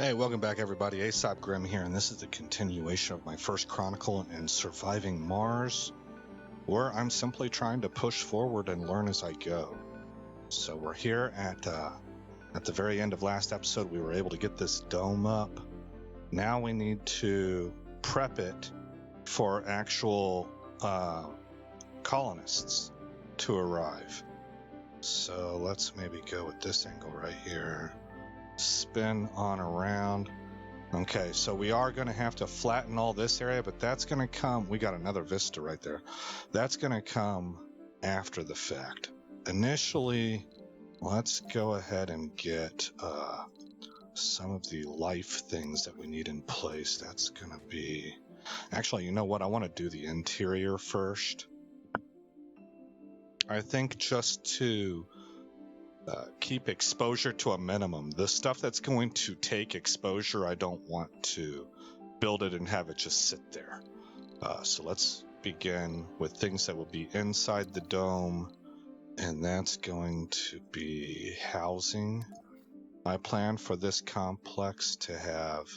Hey, welcome back everybody. Aesop Grimm here, and this is the continuation of my first Chronicle in Surviving Mars, where I'm simply trying to push forward and learn as I go. So we're here at the very end of last episode. We were able to get this dome up. Now we need to prep it for actual colonists to arrive. So let's maybe go with this angle right here. Spin on around. Okay, so we are going to have to flatten all this area, but that's going to come. We got another vista right there. That's going to come after the fact. Initially, let's go ahead and get some of the life things that we need in place. That's going to be... Actually, you know what? I want to do the interior first. I think just to keep exposure to a minimum. The stuff that's going to take exposure, I don't want to build it and have it just sit there. So let's begin with things that will be inside the dome, and that's going to be housing. I plan for this complex to have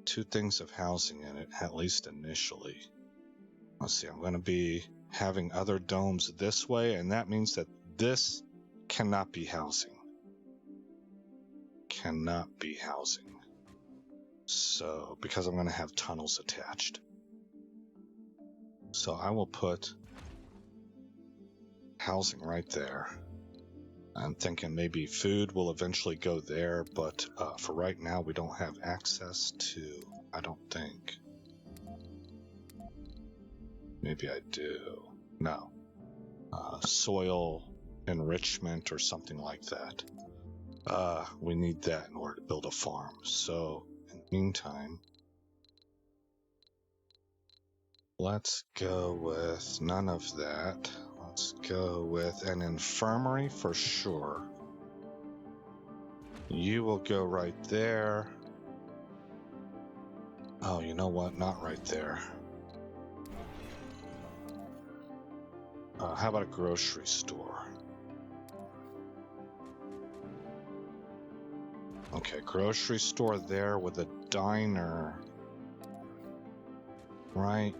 2 things of housing in it, at least initially. Let's see, I'm going to be having other domes this way, and that means that this cannot be housing. Cannot be housing. So, because I'm going to have tunnels attached. So I will put housing right there. I'm thinking maybe food will eventually go there, but for right now we don't have access to, I don't think. Maybe I do. No. Soil enrichment or something like that. We need that in order to build a farm. So in the meantime, let's go with none of that. Let's go with an infirmary for sure. You will go right there. Oh, you know what? Not right there. How about a grocery store? Okay, grocery store there with a diner right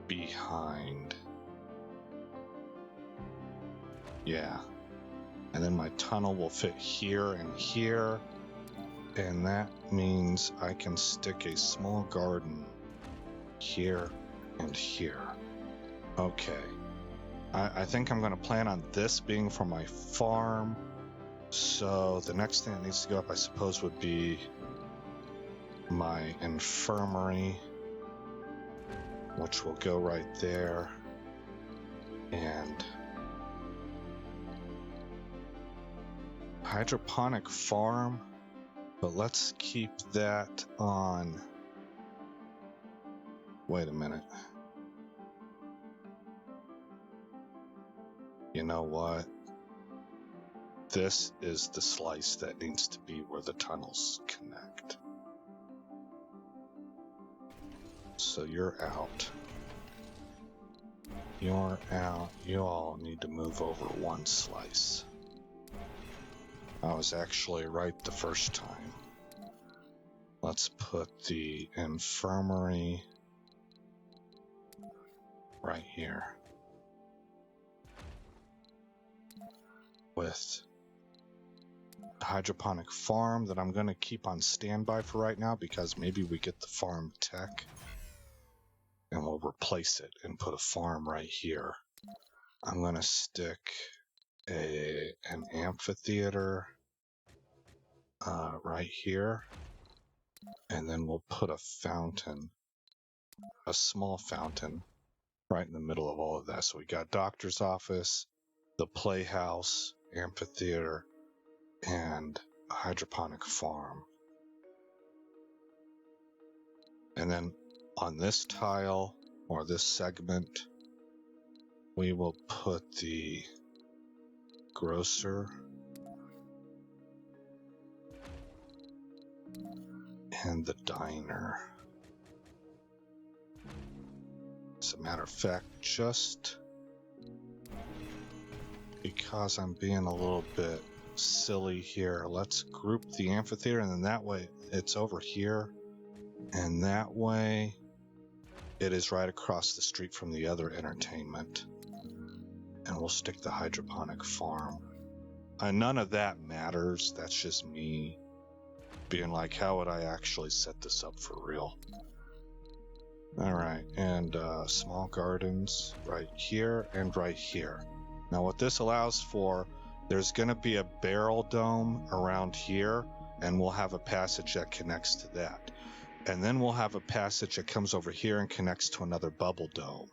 behind. Yeah. And then my tunnel will fit here and here. And that means I can stick a small garden here and here. Okay. I think I'm going to plan on this being for my farm. So the next thing that needs to go up, I suppose, would be my infirmary, which will go right there. And hydroponic farm, but let's keep that on. Wait a minute. You know what? This is the slice that needs to be where the tunnels connect. So you're out. You're out. You all need to move over 1 slice. I was actually right the first time. Let's put the infirmary right here. With hydroponic farm that I'm going to keep on standby for right now because maybe we get the farm tech and we'll replace it and put a farm right here. I'm going to stick an amphitheater right here, and then we'll put a fountain, a small fountain right in the middle of all of that. So we got doctor's office, the playhouse, amphitheater, and a hydroponic farm. And then on this tile, or this segment, we will put the grocer and the diner. As a matter of fact, just because I'm being a little bit silly here. Let's group the amphitheater, and then that way it's over here, and that way it is right across the street from the other entertainment. And we'll stick the hydroponic farm. None of that matters. That's just me being like, how would I actually set this up for real? All right, and small gardens right here and right here. Now what this allows for, there's going to be a barrel dome around here, and we'll have a passage that connects to that. And then we'll have a passage that comes over here and connects to another bubble dome.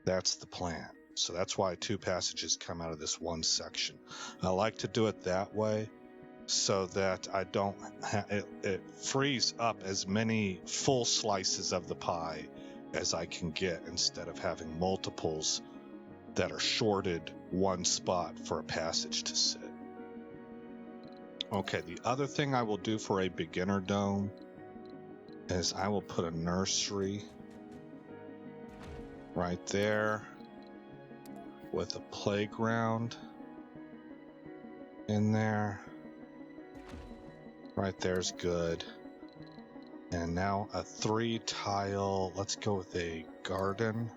That's the plan. So that's why 2 passages come out of this one section. I like to do it that way so that I don't it frees up as many full slices of the pie as I can get, instead of having multiples that are shorted one spot for a passage to sit. Okay, the other thing I will do for a beginner dome is I will put a nursery right there with a playground in there. Right there's good. And now a 3 tile, let's go with a garden.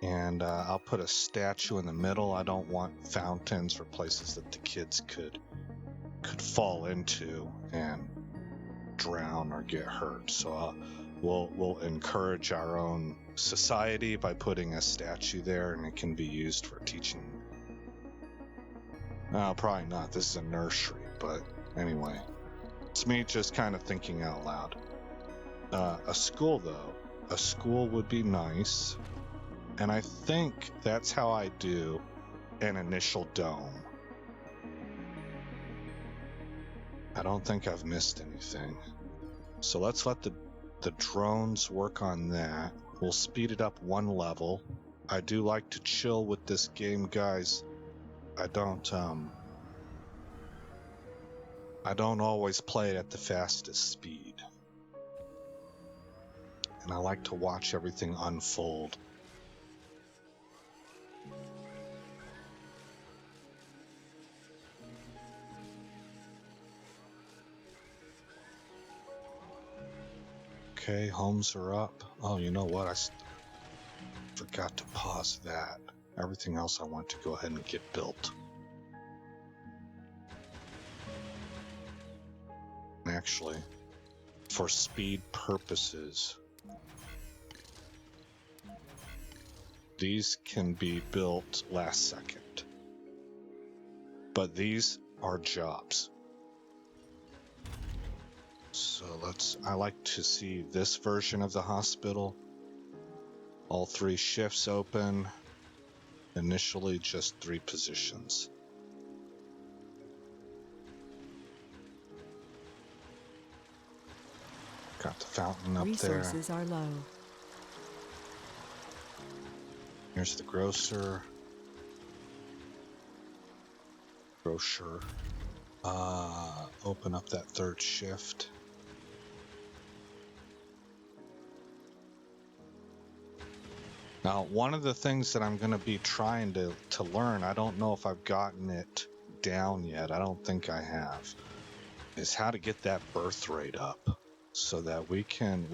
And I'll put a statue in the middle. I don't want fountains or places that the kids could fall into and drown or get hurt. So we'll encourage our own society by putting a statue there, and it can be used for teaching. Probably not. This is a nursery, but anyway, it's me just kind of thinking out loud. A school, though. A school would be nice, and I think that's how I do an initial dome. I don't think I've missed anything. So let's let the drones work on that. We'll speed it up 1 level. I do like to chill with this game, guys. I don't always play it at the fastest speed. And I like to watch everything unfold. Okay, homes are up. Oh, you know what? I forgot to pause that. Everything else I want to go ahead and get built. Actually, for speed purposes, these can be built last second. But these are jobs. So I like to see this version of the hospital. All 3 shifts open. Initially just 3 positions. Got the fountain up there. Resources are low. Here's the grocer. Open up that 3rd shift. Now, one of the things that I'm going to be trying to learn, I don't know if I've gotten it down yet, I don't think I have, is how to get that birth rate up so that we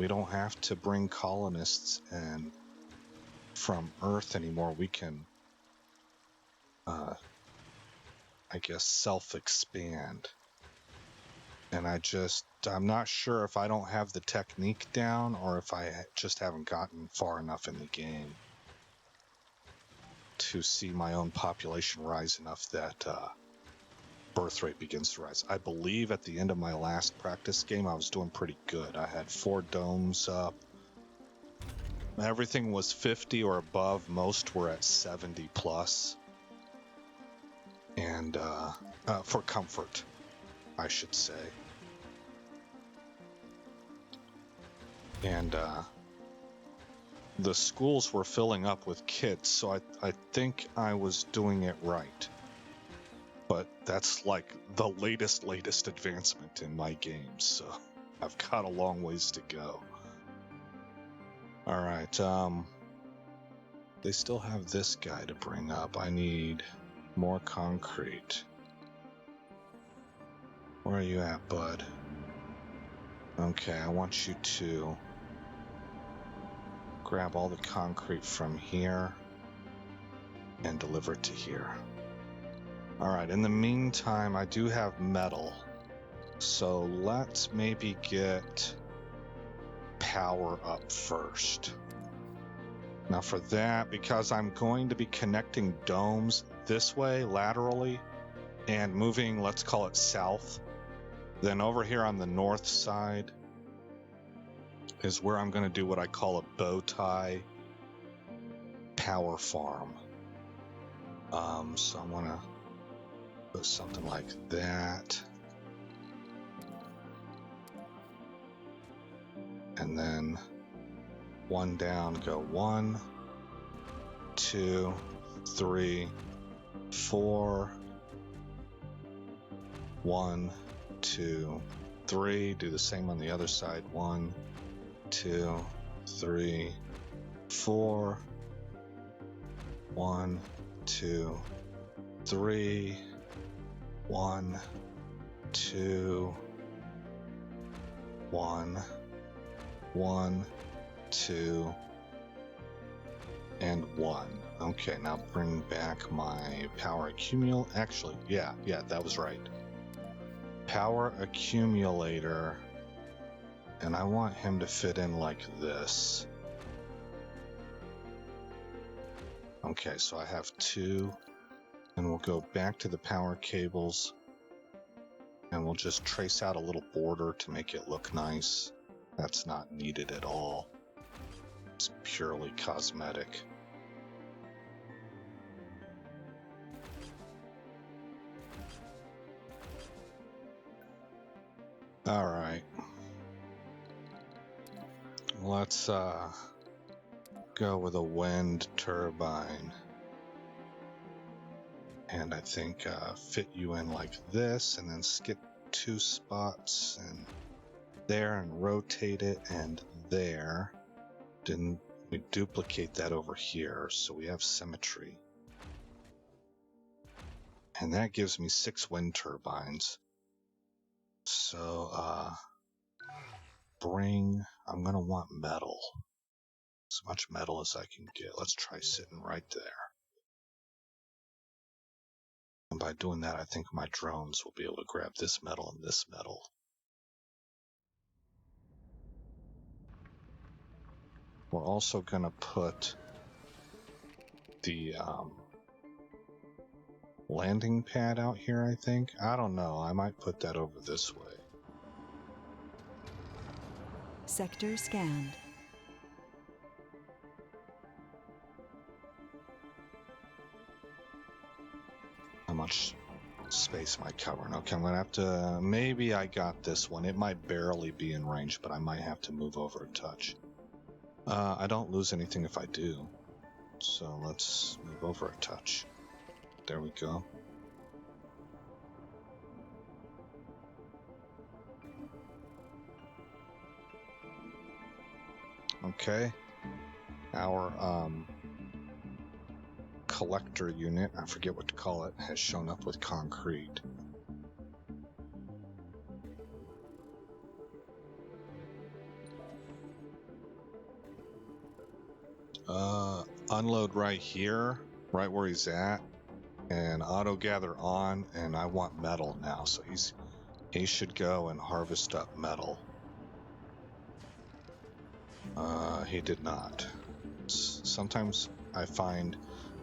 don't have to bring colonists in from Earth anymore. We can, I guess, self-expand. And I'm not sure if I don't have the technique down or if I just haven't gotten far enough in the game to see my own population rise enough that birth rate begins to rise. I believe at the end of my last practice game, I was doing pretty good. I had 4 domes up. Everything was 50 or above. Most were at 70 plus. And for comfort, I should say. And the schools were filling up with kids, so I think I was doing it right. But that's like the latest advancement in my games, so I've got a long ways to go. All right, they still have this guy to bring up. I need more concrete. Where are you at, bud? Okay, I want you to grab all the concrete from here and deliver it to here. All right, in the meantime, I do have metal. So let's maybe get power up first. Now for that, because I'm going to be connecting domes this way laterally and moving, let's call it south, then over here on the north side is where I'm going to do what I call a bow tie power farm. So I want to put something like that. And then one down, go 1, 2, 3, 4. 1, 2, 3. Do the same on the other side. 1, 2, 3, 4. 1, 2, 3. 1, 2, 1. 1, 2, and 1. Okay, now bring back my power accumulator. Actually, yeah, that was right. Power accumulator, and I want him to fit in like this. Okay, so I have 2, and we'll go back to the power cables, and we'll just trace out a little border to make it look nice. That's not needed at all. It's purely cosmetic. All right. Let's go with a wind turbine. And I think fit you in like this, and then skip 2 spots and there, and rotate it, and there. Then we duplicate that over here, so we have symmetry. And that gives me 6 wind turbines. So I'm gonna want metal. As much metal as I can get. Let's try sitting right there. And by doing that, I think my drones will be able to grab this metal and this metal. We're also going to put the landing pad out here, I think. I don't know. I might put that over this way. Sector scanned. How much space am I covering? Okay, I'm going to have to... Maybe I got this one. It might barely be in range, but I might have to move over a touch. I don't lose anything if I do. So let's move over a touch. There we go. Okay. Our collector unit, I forget what to call it, has shown up with concrete. Unload right here, right where he's at, and auto gather on, and I want metal now, so he should go and harvest up metal. He did not. Sometimes I find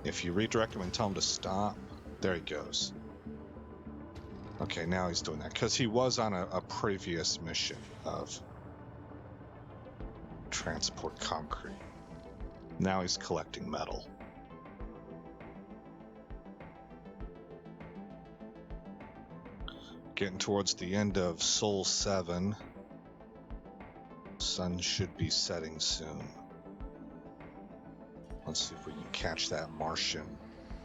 if you redirect him and tell him to stop, there he goes. Okay, now he's doing that, because he was on a previous mission of transport concrete. Now he's collecting metal. Getting towards the end of Sol 7. Sun should be setting soon. Let's see if we can catch that Martian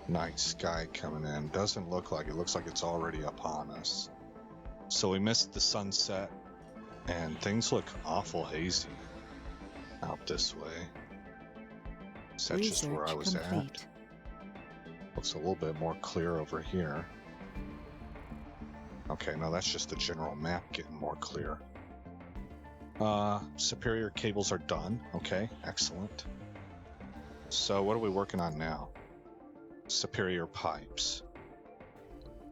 night sky coming in. Doesn't look like it. Looks like it's already upon us. So we missed the sunset, and things look awful hazy out this way. Is that just where I was complete. at? Looks a little bit more clear over here. Okay, no, that's just the general map getting more clear. Superior cables are done. Okay, excellent. So what are we working on now? Superior pipes.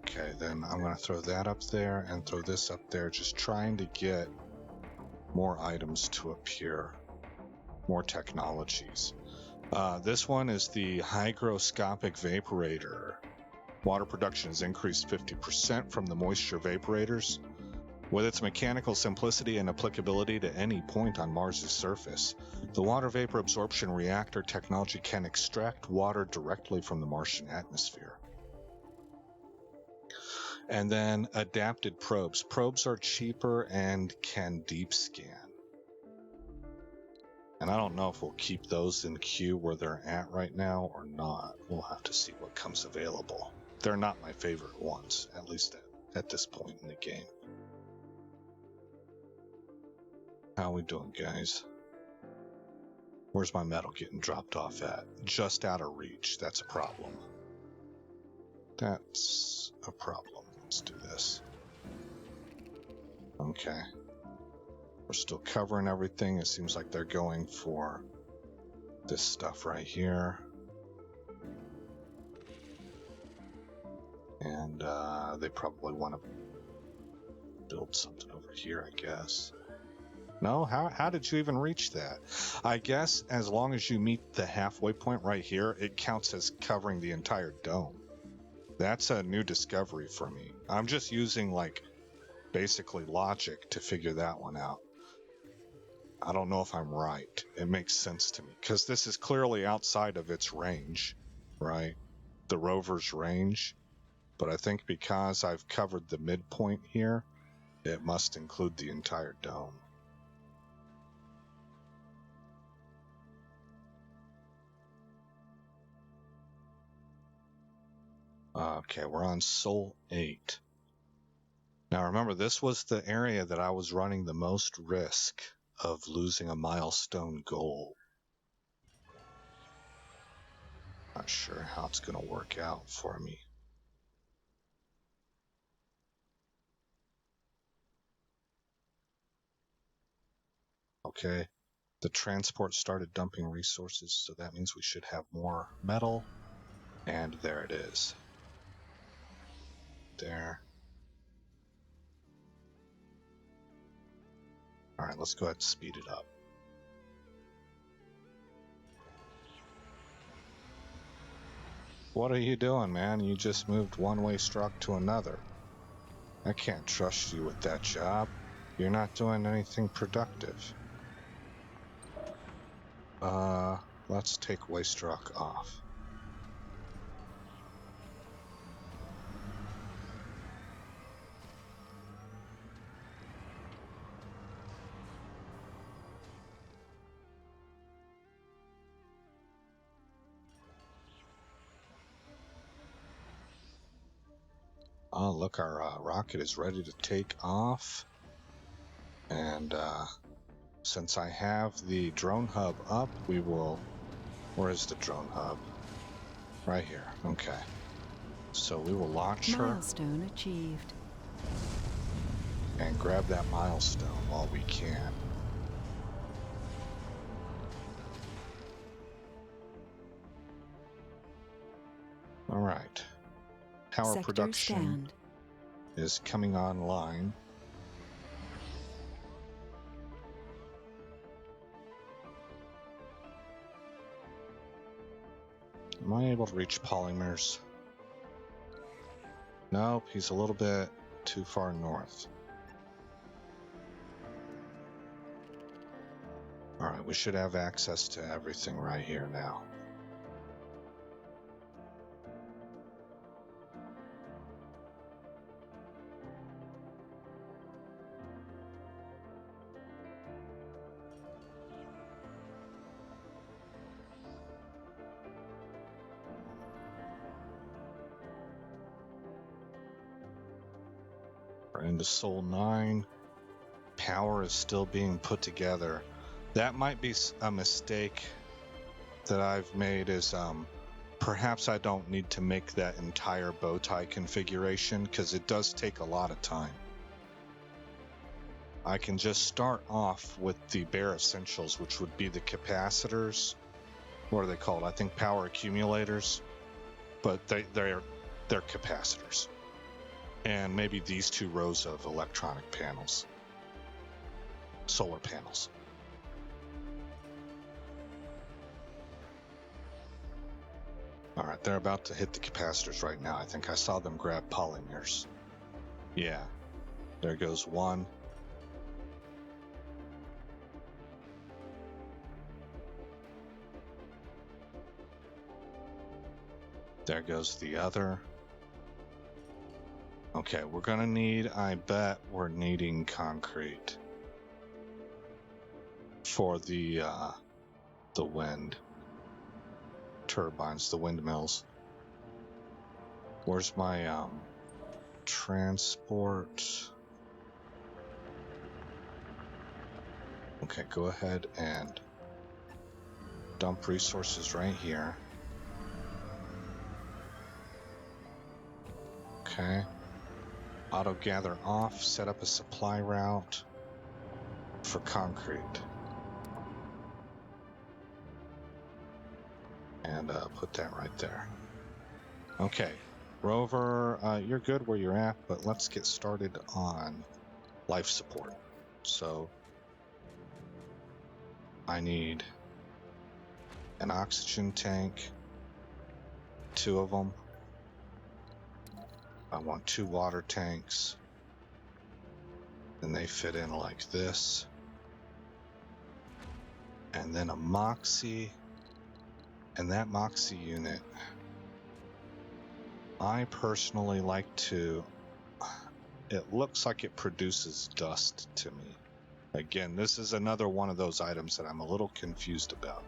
Okay, then I'm going to throw that up there and throw this up there, just trying to get more items to appear, more technologies. This one is the hygroscopic vaporator. Water production has increased 50% from the moisture vaporators. With its mechanical simplicity and applicability to any point on Mars's surface, the water vapor absorption reactor technology can extract water directly from the Martian atmosphere. And then adapted probes. Probes are cheaper and can deep scan. And I don't know if we'll keep those in queue where they're at right now or not. We'll have to see what comes available. They're not my favorite ones, at least at this point in the game. How we doing, guys? Where's my metal getting dropped off at? Just out of reach. That's a problem. That's a problem. Let's do this. Okay. We're still covering everything. It seems like they're going for this stuff right here. And they probably want to build something over here, I guess. No? How did you even reach that? I guess as long as you meet the halfway point right here, it counts as covering the entire dome. That's a new discovery for me. I'm just using, like, basically logic to figure that one out. I don't know if I'm right. It makes sense to me, because this is clearly outside of its range, right? The rover's range. But I think because I've covered the midpoint here, it must include the entire dome. Okay, we're on Sol 8. Now remember, this was the area that I was running the most risk of losing a milestone goal. Not sure how it's going to work out for me. Okay, the transport started dumping resources, so that means we should have more metal. And there it is. There. Alright, let's go ahead and speed it up. What are you doing, man? You just moved one waste rock to another. I can't trust you with that job. You're not doing anything productive. Let's take waste rock off. Oh, look, our rocket is ready to take off. And since I have the drone hub up, we will... Where is the drone hub? Right here. Okay. So we will launch her. Milestone achieved. And grab that milestone while we can. All right. Power Sector production scanned. is coming online. Am I able to reach polymers? Nope, he's a little bit too far north. Alright, we should have access to everything right here now. We're into Sol 9. Power is still being put together. That might be a mistake that I've made is perhaps I don't need to make that entire bow tie configuration because it does take a lot of time. I can just start off with the bare essentials, which would be the capacitors. What are they called? I think power accumulators, but they're capacitors. And maybe these 2 rows of electronic panels, solar panels. All right, they're about to hit the capacitors right now. I think I saw them grab polymers. Yeah, there goes one. There goes the other. Okay, we're gonna need, I bet we're needing concrete for the wind turbines, the windmills. Where's my transport? Okay, go ahead and dump resources right here. Okay. Auto gather off, set up a supply route for concrete. And put that right there. Okay, Rover, you're good where you're at, but let's get started on life support. So I need an oxygen tank, 2 of them. I want 2 water tanks, and they fit in like this. And then a Moxie, and that Moxie unit, I personally like to, it looks like it produces dust to me. Again, this is another one of those items that I'm a little confused about.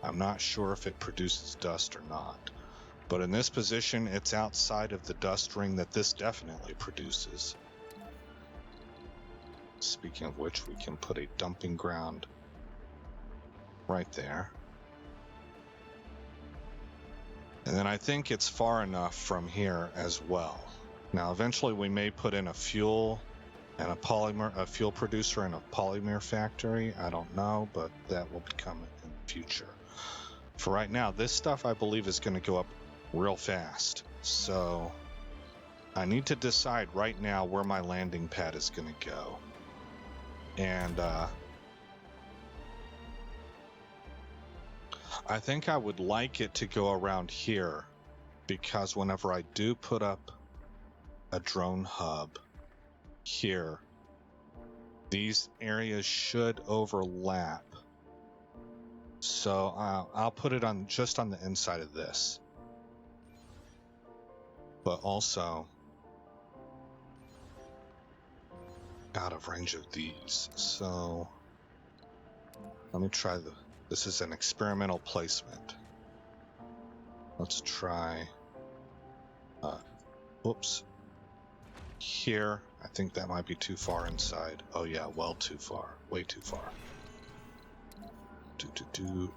I'm not sure if it produces dust or not. But in this position, it's outside of the dust ring that this definitely produces. Speaking of which, we can put a dumping ground right there. And then I think it's far enough from here as well. Now, eventually we may put in a fuel and a fuel producer and a polymer factory. I don't know, but that will become in the future. For right now, this stuff I believe is going to go up real fast. So I need to decide right now where my landing pad is going to go. And I think I would like it to go around here, because whenever I do put up a drone hub here, these areas should overlap. So I'll put it on just on the inside of this, but also out of range of these. So let me try this is an experimental placement. Let's try, whoops, here. I think that might be too far inside. Oh yeah, well too far, way too far.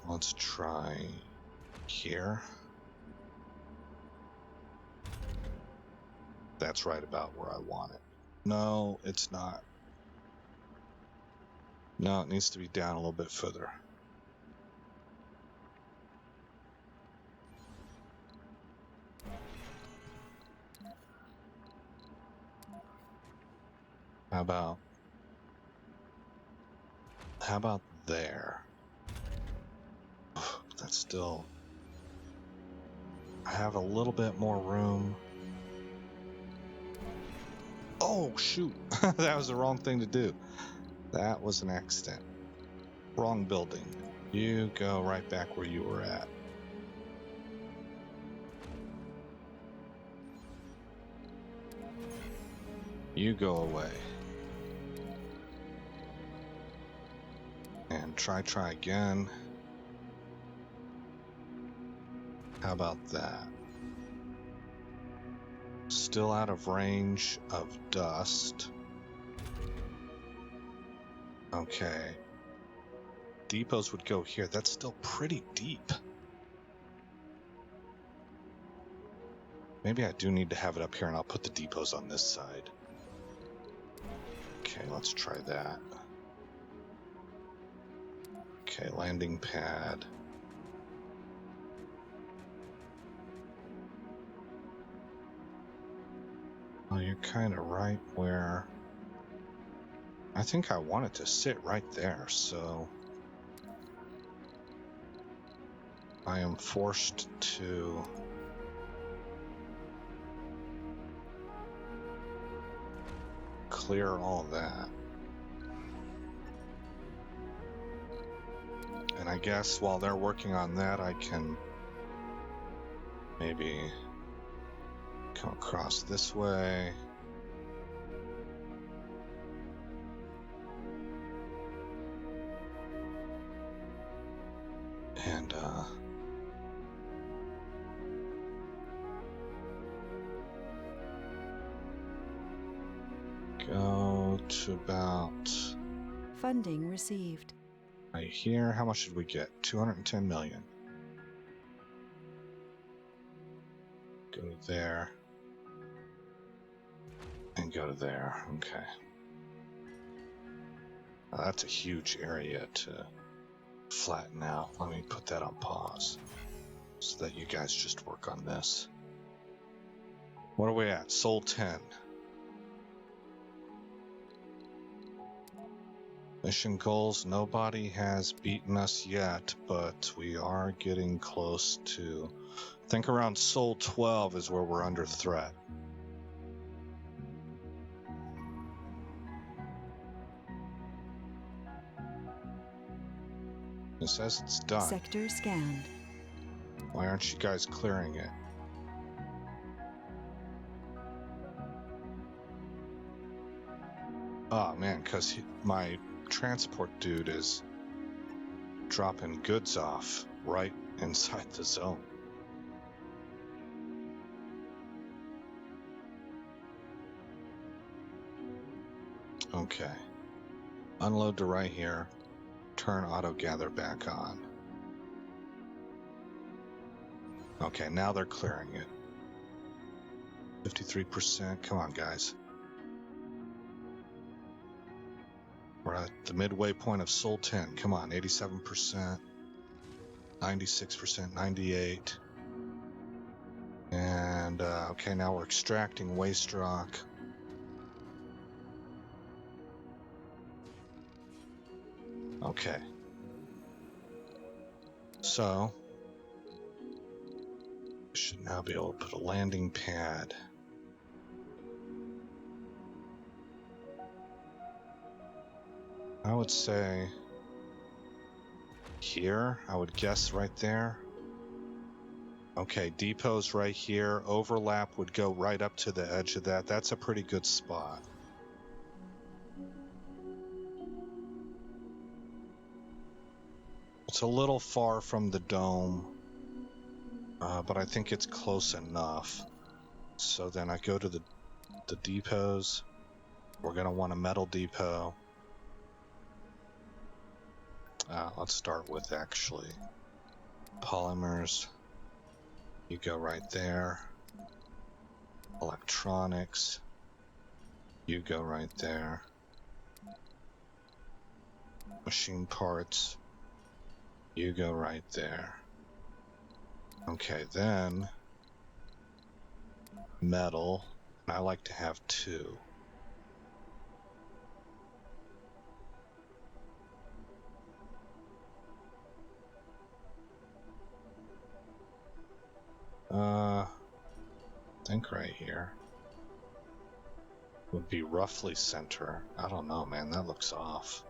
Let's try here. That's right about where I want it. No, it's not. No, it needs to be down a little bit further. How about there? That's still, I have a little bit more room. Oh shoot, that was the wrong thing to do. That was an accident. Wrong building. You go right back where you were at. You go away. And try again. How about that? Still out of range of dust. Okay. Depots would go here. That's still pretty deep. Maybe I do need to have it up here, and I'll put the depots on this side. Okay, let's try that. Okay, landing pad. Well, you're kind of right where I think I want it to sit right there, so I am forced to clear all that. And I guess while they're working on that, I can maybe come across this way. And go to about Funding received. right here. How much did we get? 210 million. Go to there. And go to there. Okay. Now that's a huge area to flatten out. Let me put that on pause so that you guys just work on this. What are we at? Sol 10. Mission goals, nobody has beaten us yet, but we are getting close to, I think around Sol 12 is where we're under threat. It says it's done. Sector scanned. Why aren't you guys clearing it? Oh man, because my transport dude is dropping goods off right inside the zone. Okay. Unload to right here. Turn auto gather back on. Okay, now they're clearing it. 53%. Come on, guys. We're at the midway point of Sol 10. Come on, 87%, 96%, 98%. And, okay, now we're extracting waste rock. Okay. So, we should now be able to put a landing pad. I would say here, I would guess right there. Okay, depots right here. Overlap would go right up to the edge of that. That's a pretty good spot. It's a little far from the dome, but I think it's close enough. So then I go to the depots. We're going to want a metal depot. Let's start with actually polymers. You go right there. Electronics. You go right there. Machine parts. You go right there. Okay, then metal. I like to have two. I think right here would be roughly center. I don't know, man. That looks off.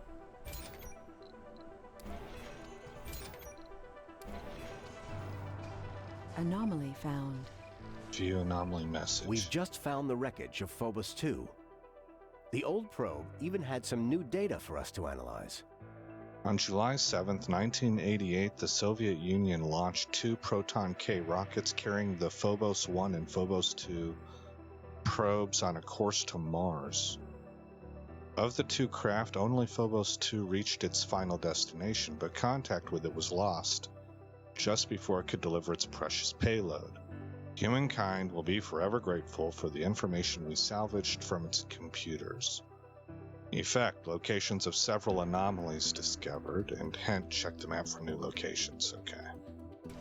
Anomaly found. View anomaly message. We've just found the wreckage of Phobos 2. The old probe even had some new data for us to analyze. On July 7th, 1988, the Soviet Union launched 2 Proton K rockets carrying the Phobos 1 and Phobos 2 probes on a course to Mars. Of the 2 craft, only Phobos 2 reached its final destination, but contact with it was lost just before it could deliver its precious payload. Humankind will be forever grateful for the information we salvaged from its computers. Effect, locations of several anomalies discovered, and hint, check the map for new locations. Okay.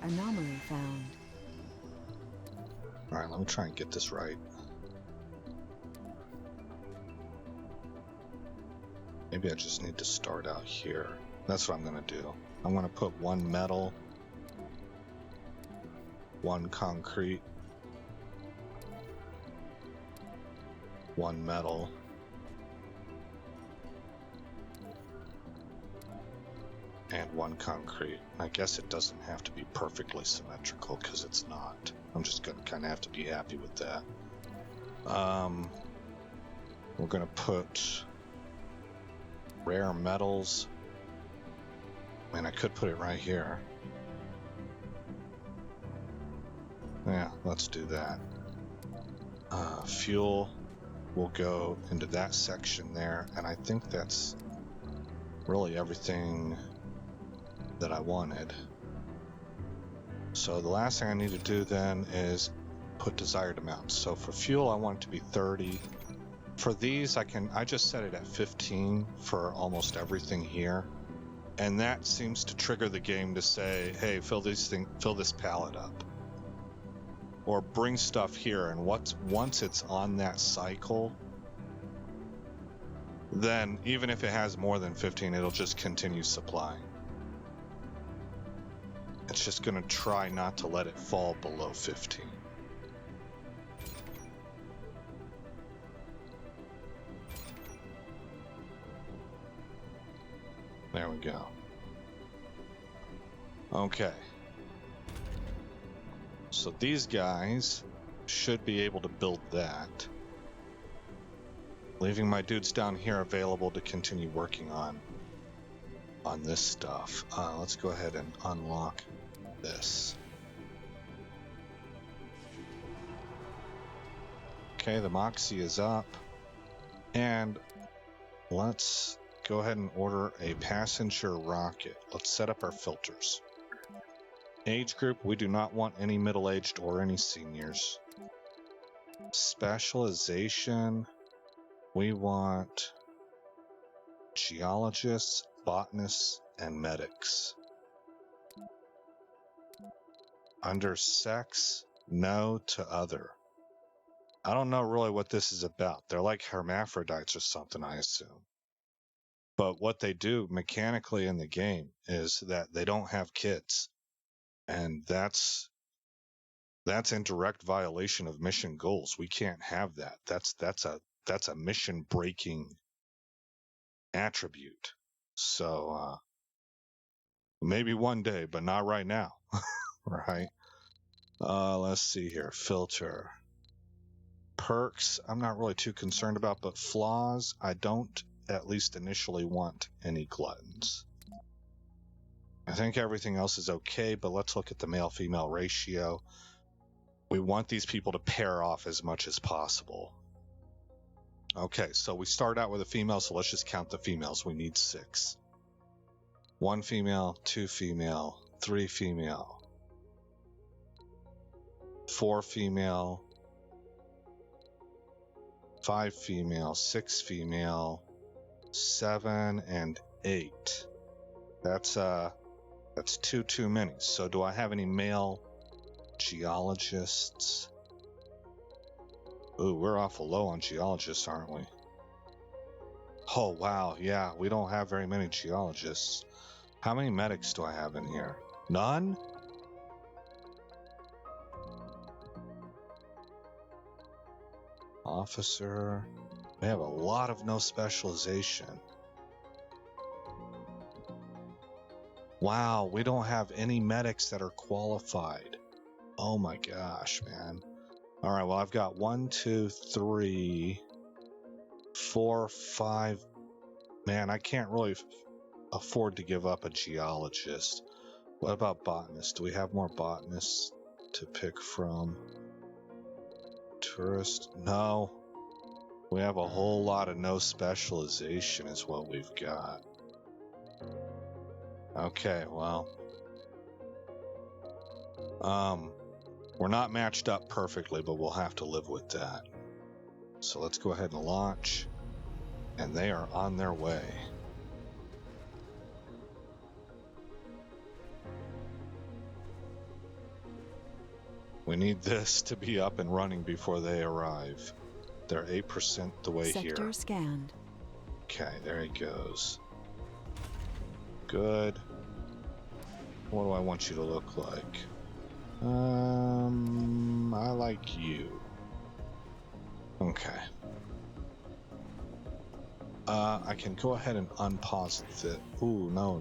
Anomaly found. Alright, let me try and get this right. Maybe I just need to start out here. That's what I'm going to do. I'm going to put one metal, one concrete, one metal, and one concrete. I guess it doesn't have to be perfectly symmetrical because it's not. I'm just going to kind of have to be happy with that. We're going to put rare metals. And I could put it right here. Yeah, let's do that. Fuel will go into that section there, and I think that's really everything that I wanted. So the last thing I need to do then is put desired amounts. So for fuel, I want it to be 30. For these, I just set it at 15 for almost everything here. And that seems to trigger the game to say, hey, fill this pallet up. Or bring stuff here, and once it's on that cycle, then even if it has more than 15, it'll just continue supplying. It's just going to try not to let it fall below 15. There we go. Okay. So these guys should be able to build that. Leaving my dudes down here available to continue working on this stuff. Let's go ahead and unlock this. Okay, the Moxie is up. And let's go ahead and order a passenger rocket. Let's set up our filters. Age group, we do not want any middle-aged or any seniors. Specialization, we want geologists, botanists, and medics. Under sex, no to other. I don't know really what this is about. They're like hermaphrodites or something, I assume. But what they do mechanically in the game is that they don't have kids. And that's in direct violation of mission goals. We can't have that. That's a mission breaking attribute. So maybe one day, but not right now. Right? Let's see here. Filter. Perks, I'm not really too concerned about, but flaws, I don't at least initially want any gluttons. I think everything else is okay, but let's look at the male-female ratio. We want these people to pair off as much as possible. Okay, so we start out with a female, so let's just count the females. We need 6. 1 female, 2 female, 3 female, 4 female, 5 female, 6 female, 7 and 8. That's 2 too many. So do I have any male geologists? Ooh, we're awful low on geologists, aren't we? Oh, wow. Yeah, we don't have very many geologists. How many medics do I have in here? None? Officer. We have a lot of no specialization. Wow, we don't have any medics that are qualified. Oh my gosh, man. All right, well, I've got 1, 2, 3, 4, 5. Man, I can't really afford to give up a geologist. What about botanists? Do we have more botanists to pick from? Tourist? No. We have a whole lot of no specialization is what we've got. Okay, well. We're not matched up perfectly, but we'll have to live with that. So let's go ahead and launch. And they are on their way. We need this to be up and running before they arrive. They're 8% the way here. Sector scanned. Okay, there he goes. Good. What do I want you to look like? I like you. Okay. I can go ahead and unpause it. Ooh, no,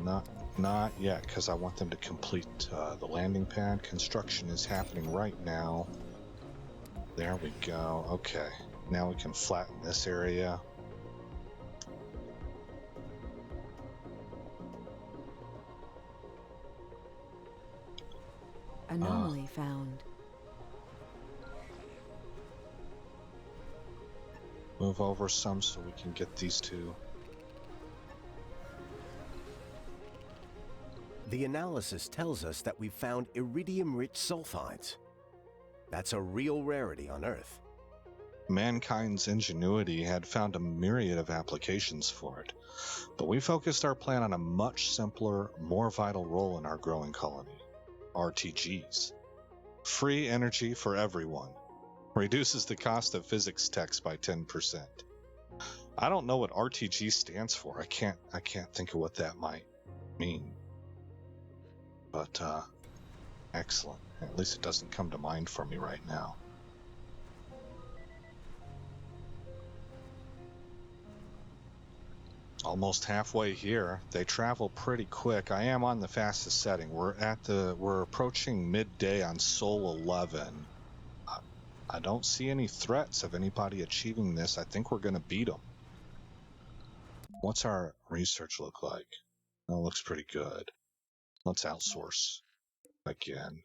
not yet, because I want them to complete the landing pad. Construction is happening right now. There we go. Okay, now we can flatten this area. Anomaly found. Move over some so we can get these two. The analysis tells us that we've found iridium-rich sulfides. That's a real rarity on Earth. Mankind's ingenuity had found a myriad of applications for it, but we focused our plan on a much simpler, more vital role in our growing colony. RTGs. Free energy for everyone. Reduces the cost of physics text by 10%. I don't know what RTG stands for. I can't think of what that might mean. But excellent. At least it doesn't come to mind for me right now. Almost halfway here. They travel pretty quick. I am on the fastest setting. We're approaching midday on Sol 11. I don't see any threats of anybody achieving this. I think we're going to beat them. What's our research look like? That looks pretty good. Let's outsource again.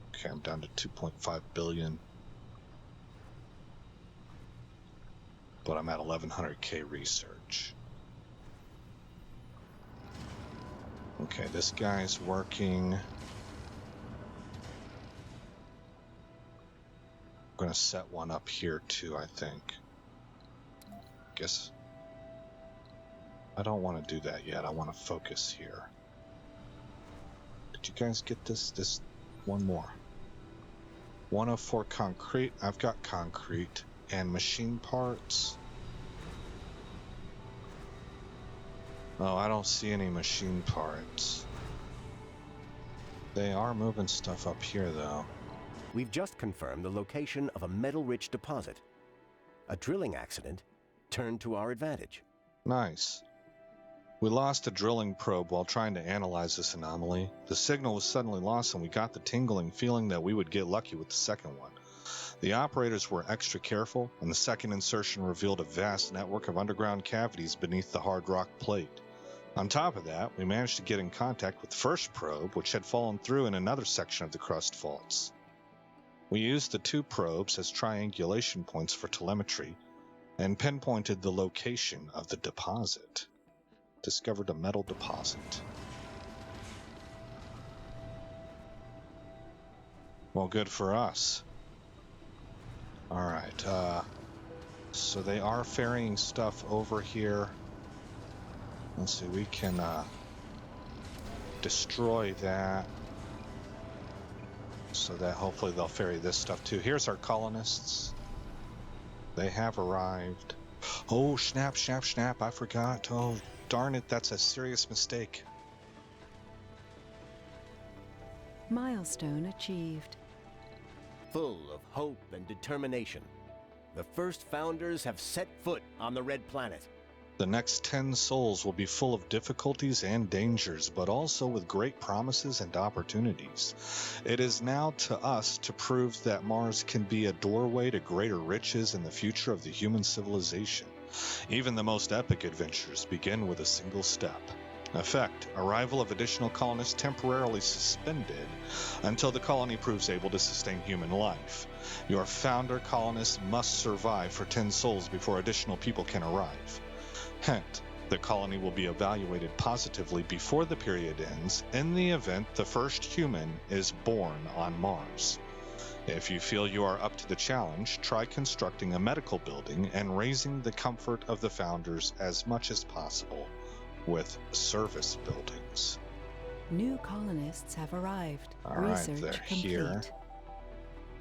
Okay, I'm down to 2.5 billion. But I'm at 1100k research. Okay, this guy's working. I'm gonna set one up here too, I think. Guess I don't want to do that yet. I want to focus here. Did you guys get this? This one more. 104 concrete. I've got concrete and machine parts. Oh, I don't see any machine parts. They are moving stuff up here though. We've just confirmed the location of a metal-rich deposit. A drilling accident turned to our advantage. Nice. We lost a drilling probe while trying to analyze this anomaly. The signal was suddenly lost and we got the tingling feeling that we would get lucky with the second one. The operators were extra careful, and the second insertion revealed a vast network of underground cavities beneath the hard rock plate. On top of that, we managed to get in contact with the first probe, which had fallen through in another section of the crust faults. We used the two probes as triangulation points for telemetry, and pinpointed the location of the deposit. Discovered a metal deposit. Well, good for us. Alright, so they are ferrying stuff over here. Let's see, we can destroy that. So that hopefully they'll ferry this stuff too. Here's our colonists. They have arrived. Oh, snap, snap, snap, I forgot. Oh, darn it, that's a serious mistake. Milestone achieved. Full of hope and determination, the first founders have set foot on the Red Planet. The next 10 souls will be full of difficulties and dangers, but also with great promises and opportunities. It is now to us to prove that Mars can be a doorway to greater riches in the future of the human civilization. Even the most epic adventures begin with a single step. Effect: arrival of additional colonists temporarily suspended until the colony proves able to sustain human life. Your founder colonists must survive for 10 souls before additional people can arrive. Hint: The colony will be evaluated positively before the period ends in the event the first human is born on Mars. If you feel you are up to the challenge, try constructing a medical building and raising the comfort of the founders as much as possible with service buildings. New colonists have arrived. All right, Research they're complete. here.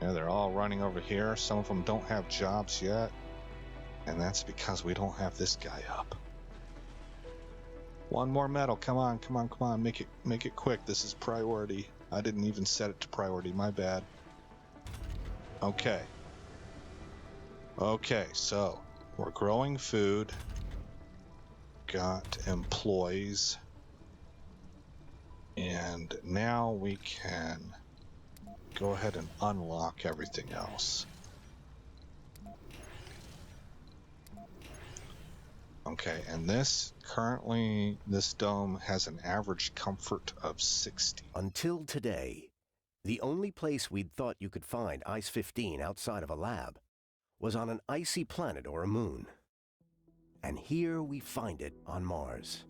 Yeah, they're all running over here. Some of them don't have jobs yet, and that's because we don't have this guy up. One more medal. Come on, come on, come on. Make it quick. This is priority. I didn't even set it to priority. My bad. Okay. Okay, so we're growing food. Got employees. And now we can go ahead and unlock everything else. Okay, and this dome has an average comfort of 60. Until today, the only place we'd thought you could find Ice-15 outside of a lab was on an icy planet or a moon. And here we find it on Mars.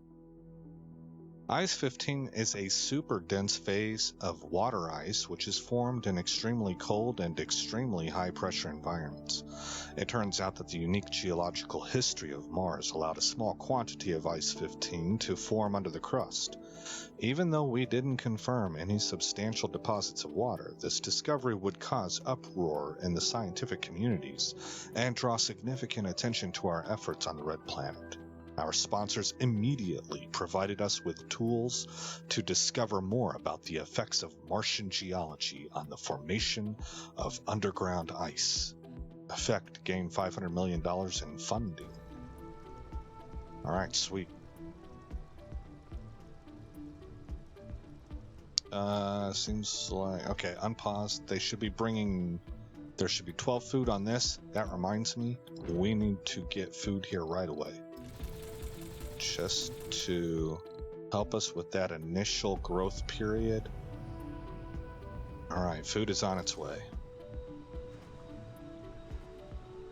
Ice-15 is a super dense phase of water ice which is formed in extremely cold and extremely high pressure environments. It turns out that the unique geological history of Mars allowed a small quantity of Ice-15 to form under the crust. Even though we didn't confirm any substantial deposits of water, this discovery would cause uproar in the scientific communities and draw significant attention to our efforts on the Red Planet. Our sponsors immediately provided us with tools to discover more about the effects of Martian geology on the formation of underground ice. Effect: gain $500 million in funding. Alright, sweet. Seems like... Okay, unpause. They should be bringing... There should be 12 food on this. That reminds me, we need to get food here right away. Just to help us with that initial growth period. Alright, food is on its way.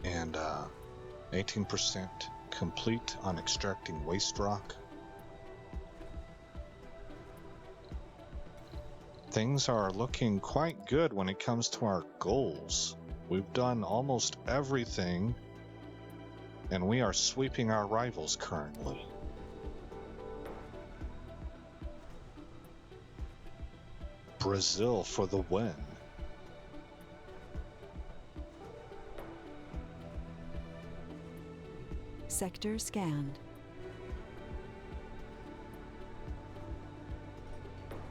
And 18% complete on extracting waste rock. Things are looking quite good when it comes to our goals. We've done almost everything, and we are sweeping our rivals currently. Brazil for the win. Sector scanned.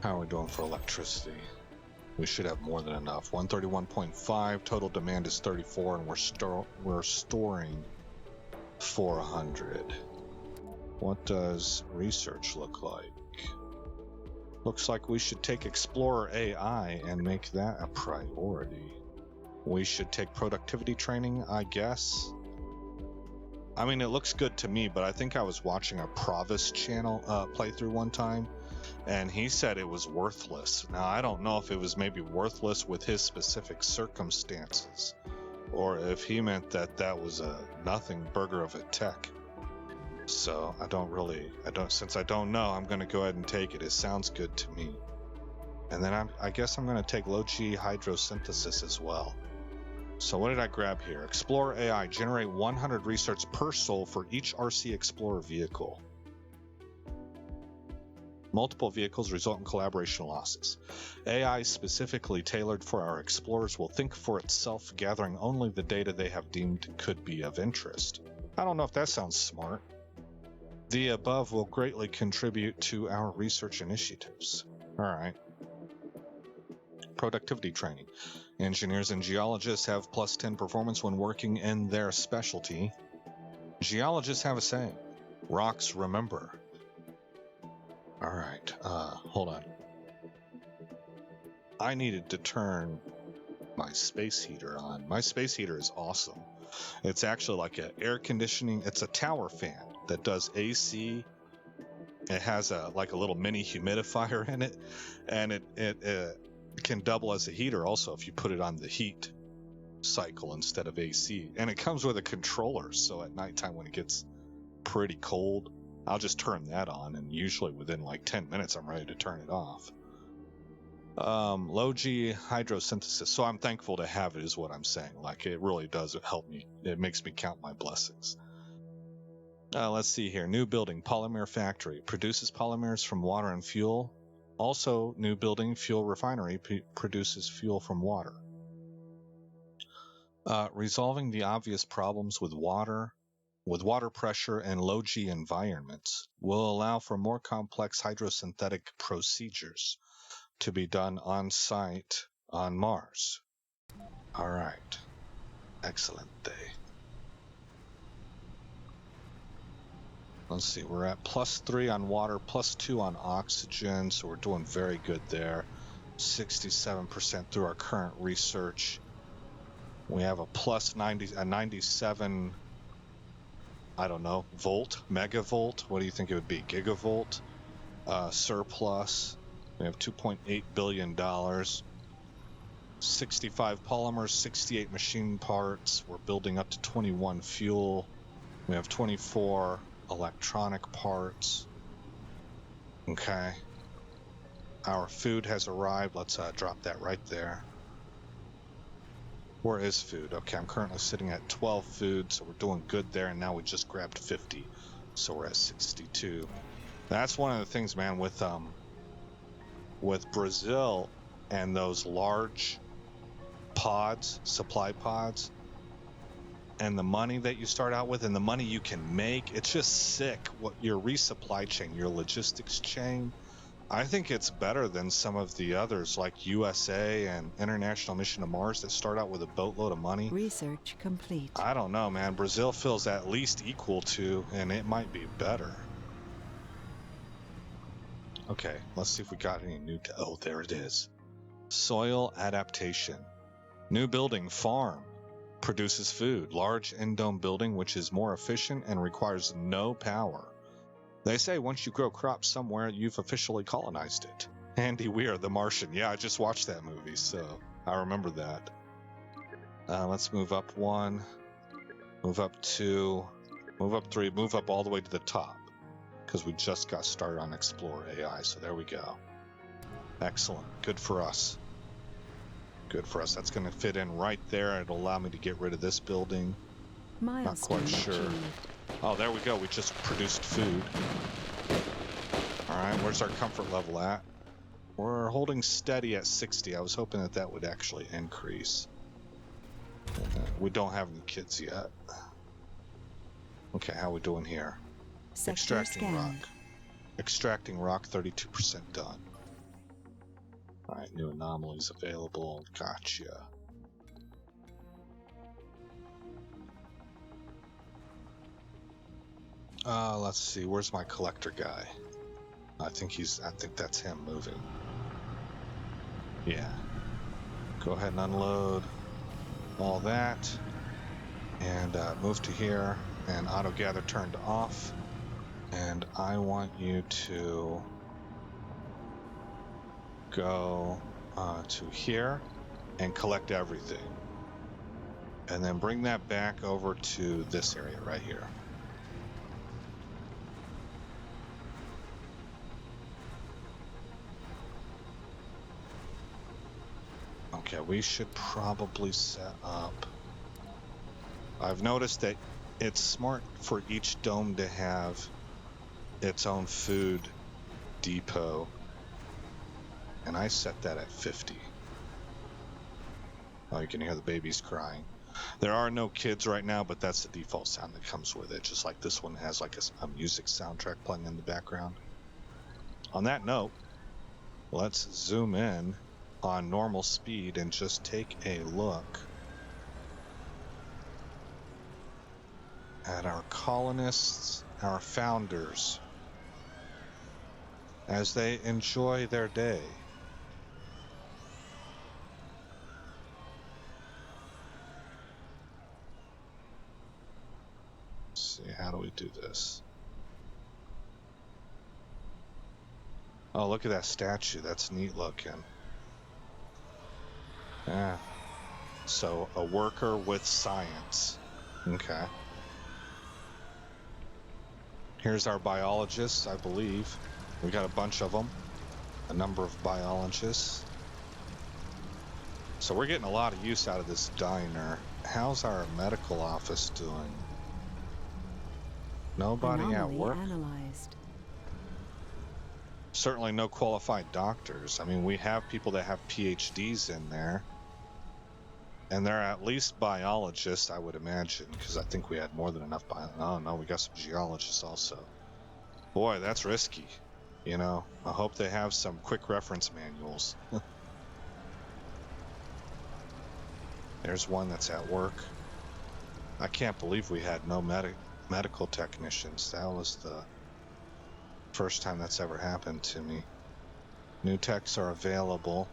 How are we doing for electricity? We should have more than enough. 131.5, total demand is 34, and we're storing 400. What does research look like? Looks like we should take Explorer AI and make that a priority. We should take productivity training, I guess. I mean, it looks good to me, but I think I was watching a Provis channel playthrough one time, and he said it was worthless. Now, I don't know if it was maybe worthless with his specific circumstances, or if he meant that that was a nothing burger of a tech. So since I don't know, I'm going to go ahead and take it. It sounds good to me. And then I guess I'm going to take low G hydrosynthesis as well. So what did I grab here? Explorer AI, generate 100 research per soul for each RC Explorer vehicle. Multiple vehicles result in collaboration losses. AI specifically tailored for our explorers will think for itself, gathering only the data they have deemed could be of interest. I don't know if that sounds smart. The above will greatly contribute to our research initiatives. Alright. Productivity training. Engineers and geologists have plus 10 performance when working in their specialty. Geologists have a saying. Rocks remember. Alright, hold on. I needed to turn my space heater on. My space heater is awesome. It's actually like an air conditioning, it's a tower fan that does AC. It has like a little mini humidifier in it, and it can double as a heater also if you put it on the heat cycle instead of AC. And it comes with a controller, so at nighttime when it gets pretty cold, I'll just turn that on, and usually within like 10 minutes, I'm ready to turn it off. Low G hydrosynthesis. So I'm thankful to have it, is what I'm saying. Like, it really does help me. It makes me count my blessings. Let's see here. New building, polymer factory. Produces polymers from water and fuel. Also, new building, fuel refinery, produces fuel from water. Resolving the obvious problems with water pressure and low G environments will allow for more complex hydrosynthetic procedures to be done on site on Mars. All right. Excellent day. Let's see, we're at +3 on water, +2 on oxygen, so we're doing very good there. 67% through our current research. We have a +97, I don't know, megavolt. What do you think it would be? Gigavolt surplus. We have $2.8 billion. 65 polymers, 68 machine parts. We're building up to 21 fuel. We have 24 electronic parts. Okay. Our food has arrived. Let's drop that right there. Where is food? Okay, I'm currently sitting at 12 food, so we're doing good there, and now we just grabbed 50. So we're at 62. That's one of the things, man, with Brazil and those large pods, supply pods, and the money that you start out with and the money you can make, it's just sick. What your resupply chain, your logistics chain, I think it's better than some of the others like USA and International Mission to Mars that start out with a boatload of money. Research complete. I don't know, man. Brazil feels at least equal to, and it might be better. Okay, let's see if we got any new. Oh, there it is. Soil adaptation. New building, farm. Produces food. Large end-dome building which is more efficient and requires no power. They say once you grow crops somewhere, you've officially colonized it. Andy Weir, The Martian. Yeah, I just watched that movie, so I remember that. Let's move up 1, move up 2, move up 3, move up all the way to the top, because we just got started on Explore AI, so there we go. Excellent. Good for us. Good for us. That's going to fit in right there. It'll allow me to get rid of this building. Not quite sure. Achieved. Oh, there we go. We just produced food. All right, where's our comfort level at? We're holding steady at 60. I was hoping that that would actually increase. We don't have any kids yet. Okay, how are we doing here? Sector Extracting scanned. rock. Extracting rock, 32% done. All right, new anomalies available. Gotcha. Let's see. Where's my collector guy? I think that's him moving. Yeah. Go ahead and unload all that, and move to here. And auto gather turned off. And I want you to go to here and collect everything, and then bring that back over to this area right here. Okay, we should probably set up. I've noticed that it's smart for each dome to have its own food depot, and I set that at 50. Oh, you can hear the babies crying. There are no kids right now, but that's the default sound that comes with it, just like this one has like a music soundtrack playing in the background. On that note, let's zoom in on normal speed and just take a look at our colonists, our founders, as they enjoy their day. Let's see, how do we do this? Oh, look at that statue. That's neat looking. Yeah. So, a worker with science. Okay. Here's our biologists, I believe. We got a bunch of them, a number of biologists. So we're getting a lot of use out of this diner. How's our medical office doing? Nobody at work? Analyzed. Certainly no qualified doctors. I mean, we have people that have PhDs in there. And they're at least biologists, I would imagine, because I think we had more than enough Oh, no, we got some geologists also. Boy, that's risky. You know, I hope they have some quick reference manuals. There's one that's at work. I can't believe we had no medical technicians. That was the first time that's ever happened to me. New techs are available.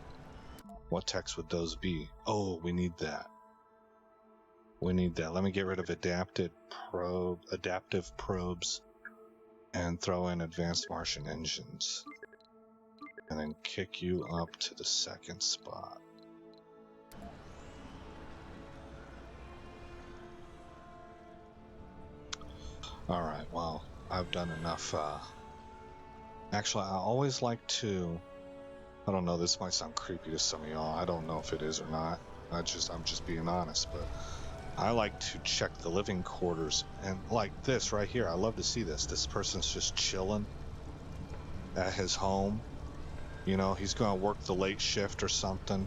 What techs would those be? Oh, we need that. We need that. Let me get rid of adaptive probes and throw in advanced Martian engines. And then kick you up to the second spot. Alright, well, I've done enough. Actually, I always like to... I don't know, this might sound creepy to some of y'all. I don't know if it is or not. I'm just being honest, but I like to check the living quarters. And like this right here, I love to see this. This person's just chilling at his home. You know, he's going to work the late shift or something.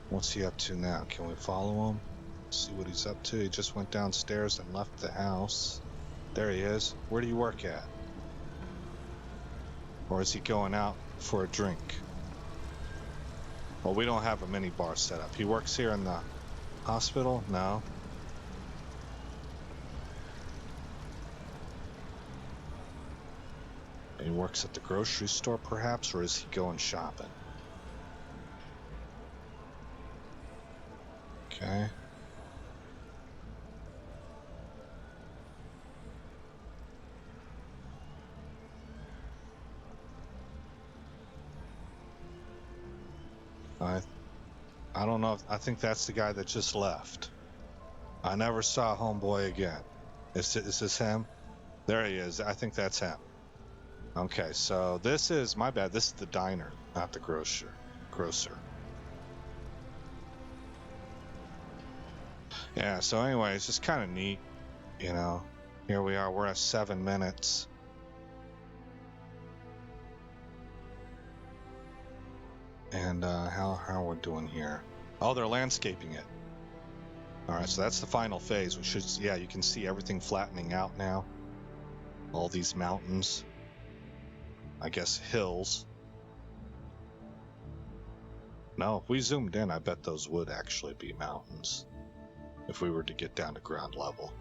What's he up to now? Can we follow him? See what he's up to. He just went downstairs and left the house. There he is. Where do you work at? Or is he going out for a drink? Well, we don't have a mini bar set up. He works here in the hospital? No. He works at the grocery store, perhaps, or is he going shopping? Okay. I don't know. I think that's the guy that just left. I never saw Homeboy again. Is this him? There he is. I think that's him. Okay, so this is, my bad, this is the diner, not the grocer. Yeah, so anyway, it's just kind of neat, you know. Here we are, we're at 7 minutes. And how are we doing here? Oh, they're landscaping it. All right, so that's the final phase. We should, yeah, you can see everything flattening out now. All these mountains. I guess hills. No, if we zoomed in, I bet those would actually be mountains. If we were to get down to ground level.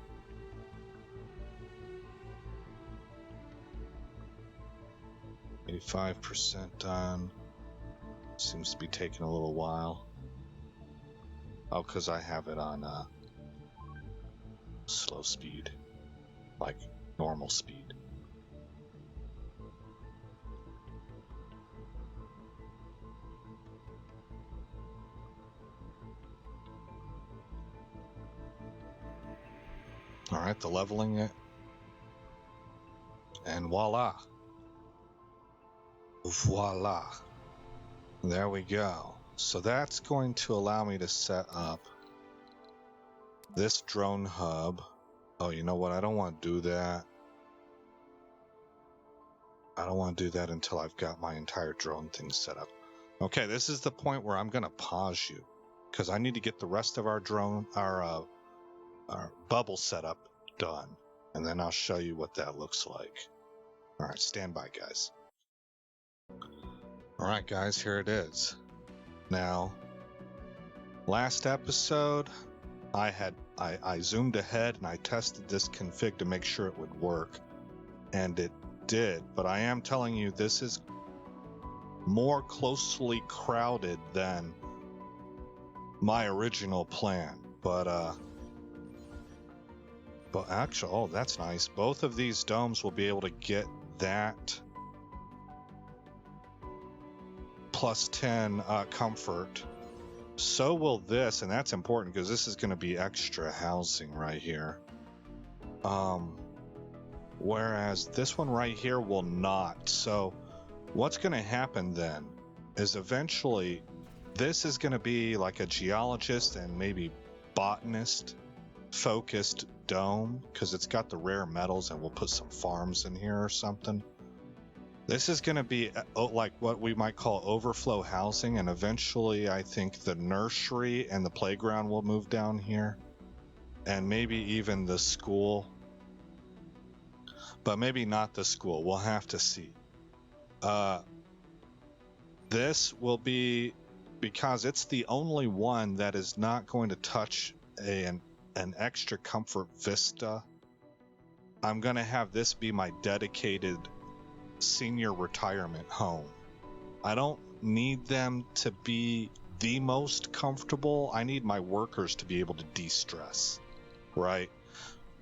%85 done. Seems to be taking a little while. Oh, because I have it on slow speed. Like normal speed. Alright, the leveling it. And voila. Voila. There we go. So that's going to allow me to set up this drone hub. Oh, you know what? I don't want to do that. I don't want to do that until I've got my entire drone thing set up. Okay, this is the point where I'm going to pause you because I need to get the rest of our drone, our bubble setup done, and then I'll show you what that looks like. All right, stand by, guys. All right, guys, here it is. Now, last episode, I zoomed ahead and I tested this config to make sure it would work, and it did. But I am telling you, this is more closely crowded than my original plan. But actually, oh, that's nice. Both of these domes will be able to get that +10 comfort. So will this, and that's important because this is going to be extra housing right here. Whereas this one right here will not. So what's going to happen then is eventually this is going to be like a geologist and maybe botanist focused dome, because it's got the rare metals, and we'll put some farms in here or something. This is going to be like what we might call overflow housing, and eventually I think the nursery and the playground will move down here, and maybe even the school, but maybe not the school. We'll have to see. This will be, because it's the only one that is not going to touch an extra comfort vista, I'm going to have this be my dedicated senior retirement home. I don't need them to be the most comfortable. I need my workers to be able to de-stress, right?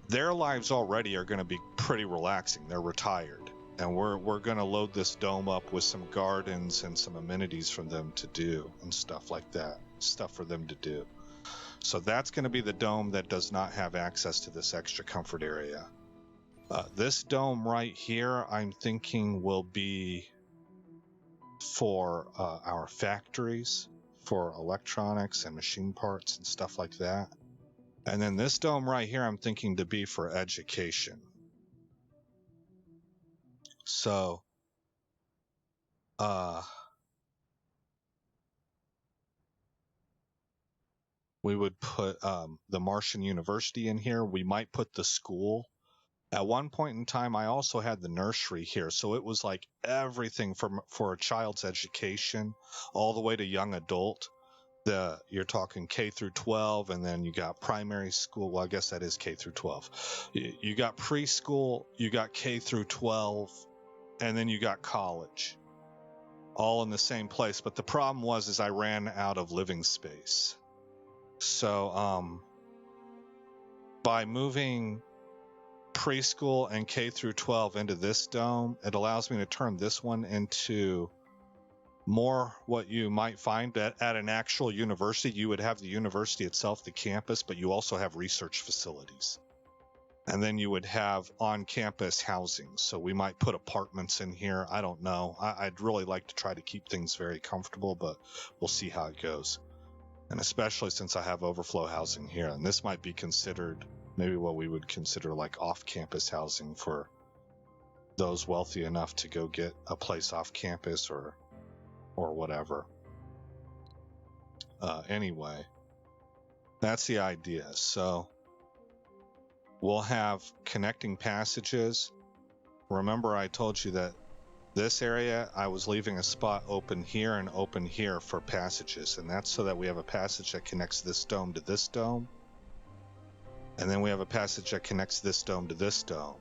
Their lives already are going to be pretty relaxing. They're retired, and we're going to load this dome up with some gardens and some amenities for them to do and stuff like that, stuff for them to do. So that's going to be the dome that does not have access to this extra comfort area. This dome right here, I'm thinking will be for our factories, for electronics and machine parts and stuff like that. And then this dome right here, I'm thinking to be for education. So, we would put the Martian University in here. We might put the school. At one point in time, I also had the nursery here, so it was like everything for a child's education, all the way to young adult. You're talking K through 12, and then you got primary school. Well, I guess that is K through 12. You got preschool, you got K through 12, and then you got college, all in the same place. But the problem is I ran out of living space. So by moving preschool and K through 12 into this dome, it allows me to turn this one into more what you might find at an actual university. You would have the university itself, the campus, but you also have research facilities. And then you would have on-campus housing. So we might put apartments in here. I don't know. I'd really like to try to keep things very comfortable, but we'll see how it goes. And especially since I have overflow housing here, and this might be considered maybe what we would consider like off-campus housing for those wealthy enough to go get a place off campus or whatever. Anyway, that's the idea. So we'll have connecting passages. Remember, I told you that this area, I was leaving a spot open here and open here for passages, and that's so that we have a passage that connects this dome to this dome. And then we have a passage that connects this dome to this dome.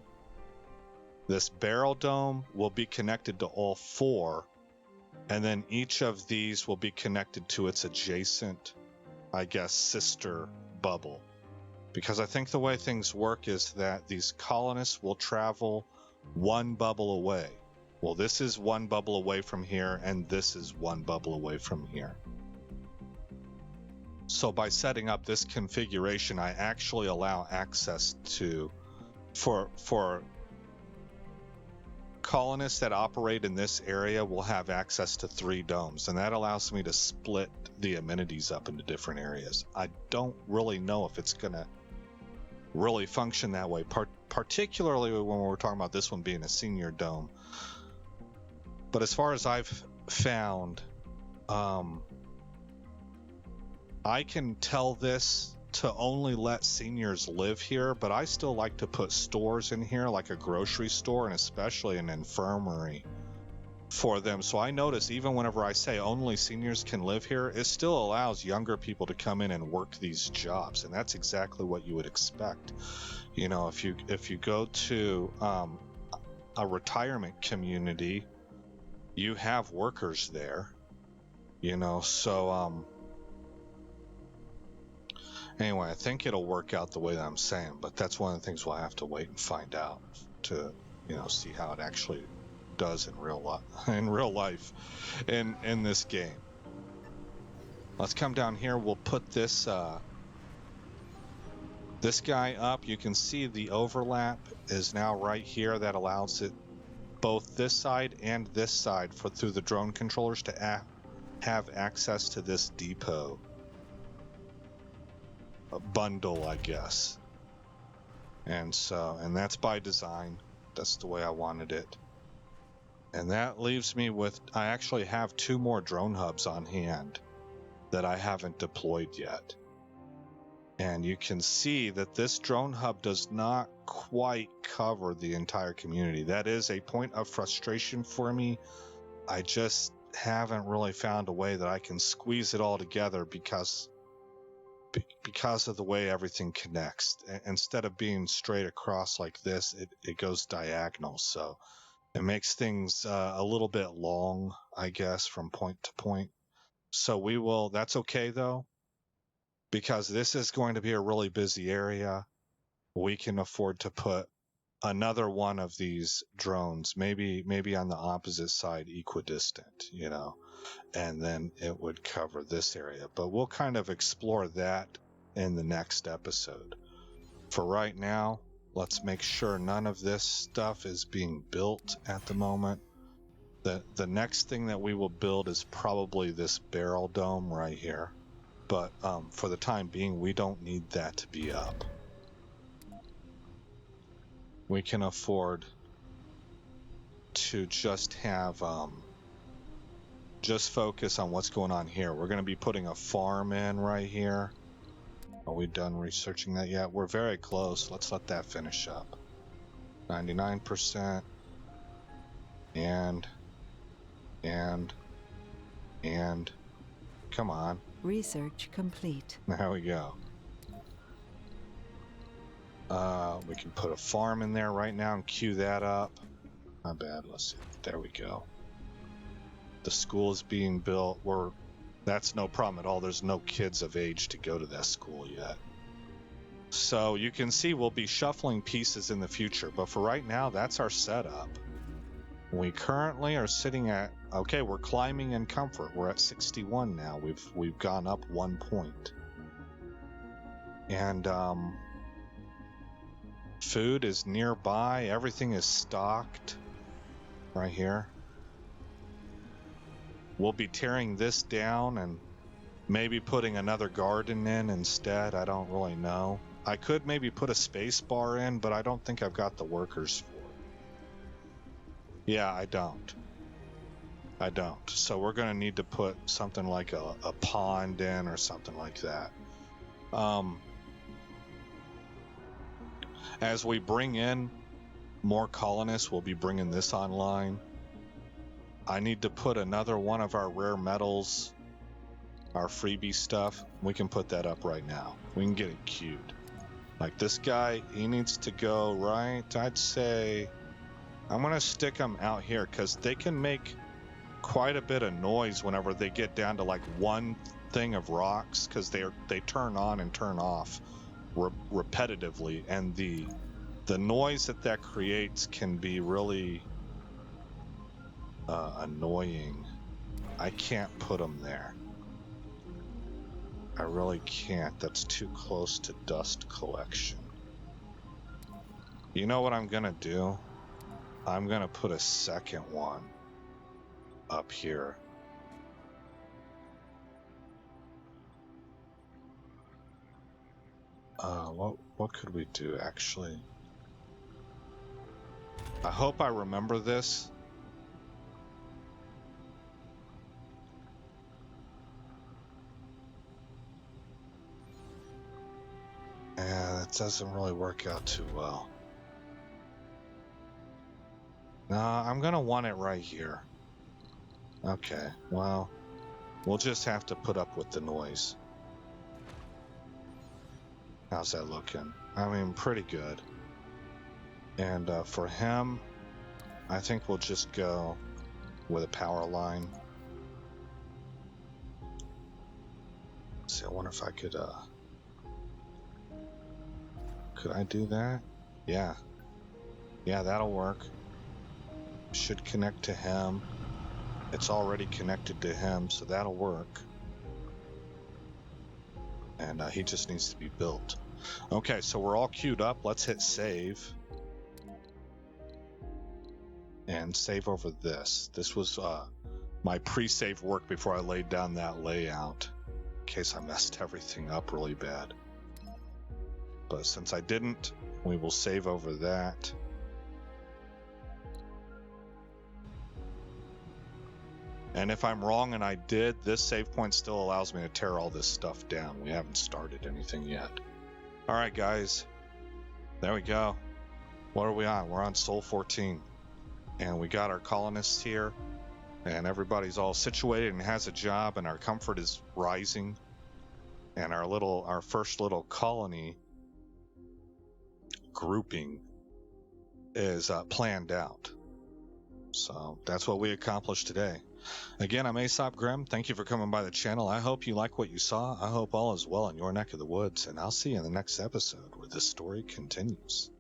This barrel dome will be connected to all four, and then each of these will be connected to its adjacent, I guess, sister bubble. Because I think the way things work is that these colonists will travel one bubble away. Well, this is one bubble away from here, and this is one bubble away from here. So by setting up this configuration, I actually allow access to, for colonists that operate in this area will have access to 3 domes, and that allows me to split the amenities up into different areas. I don't really know if it's going to really function that way, particularly when we're talking about this one being a senior dome. But as far as I've found, I can tell this to only let seniors live here, but I still like to put stores in here, like a grocery store and especially an infirmary for them. So I notice even whenever I say only seniors can live here, it still allows younger people to come in and work these jobs, and that's exactly what you would expect. You know, if you go to a retirement community, you have workers there, you know. So anyway, I think it'll work out the way that I'm saying, but that's one of the things we'll have to wait and find out to, you know, see how it actually does in real life in this game. Let's come down here. We'll put this This guy up, you can see the overlap is now right here. That allows it both this side and this side through the drone controllers to have access to this depot bundle, I guess. And that's by design. That's the way I wanted it. And that leaves me with, I actually have 2 more drone hubs on hand that I haven't deployed yet. And you can see that this drone hub does not quite cover the entire community. That is a point of frustration for me. I just haven't really found a way that I can squeeze it all together because of the way everything connects. Instead of being straight across like this, it goes diagonal. So it makes things a little bit long, I guess, from point to point. So that's okay though, because this is going to be a really busy area. We can afford to put another one of these drones, maybe on the opposite side, equidistant, and then it would cover this area. But we'll kind of explore that in the next episode. For right now, let's make sure none of this stuff is being built at the moment. The next thing that we will build is probably this barrel dome right here. But for the time being, we don't need that to be up. We can afford to just have, just focus on what's going on here. We're going to be putting a farm in right here. Are we done researching that yet? We're very close. Let's let that finish up. 99%. And. Come on. Research complete. There we go. We can put a farm in there right now and queue that up. Not bad. Let's see. There we go. The school is being built. That's no problem at all. There's no kids of age to go to that school yet. So you can see we'll be shuffling pieces in the future, but for right now, that's our setup. We currently are sitting at, okay, we're climbing in comfort. We're at 61 now. We've gone up 1 point. And food is nearby. Everything is stocked right here. We'll be tearing this down and maybe putting another garden in instead. I don't really know. I could maybe put a space bar in, but I don't think I've got the workers for it. Yeah, I don't. So we're going to need to put something like a pond in or something like that. As we bring in more colonists, we'll be bringing this online. I need to put another one of our rare metals, our freebie stuff. We can put that up right now. We can get it queued. Like this guy, he needs to go right, I'd say, I'm going to stick them out here because they can make quite a bit of noise whenever they get down to like one thing of rocks, because they turn on and turn off repetitively, and the noise that creates can be really annoying. I can't put them there. I really can't. That's too close to dust collection. You know what I'm gonna do? I'm gonna put a second one up here. What could we do actually? I hope I remember this. Yeah, that doesn't really work out too well. No, I'm gonna want it right here. Okay, well, we'll just have to put up with the noise. How's that looking? I mean, pretty good. And for him, I think we'll just go with a power line. Let's see, I wonder if I could I do that? Yeah, that'll work. Should connect to him. It's already connected to him, so that'll work. And he just needs to be built. Okay, so we're all queued up. Let's hit save. And save over this. This was my pre-save work before I laid down that layout, in case I messed everything up really bad. But since I didn't, we will save over that. And if I'm wrong and I did, this save point still allows me to tear all this stuff down. We haven't started anything yet. All right, guys. There we go. What are we on? We're on Sol 14. And we got our colonists here. And everybody's all situated and has a job, and our comfort is rising. And our first little colony grouping is planned out. So that's what we accomplished today. Again, I'm Aesop Grimm. Thank you for coming by the channel. I hope you like what you saw. I hope all is well in your neck of the woods, and I'll see you in the next episode where this story continues.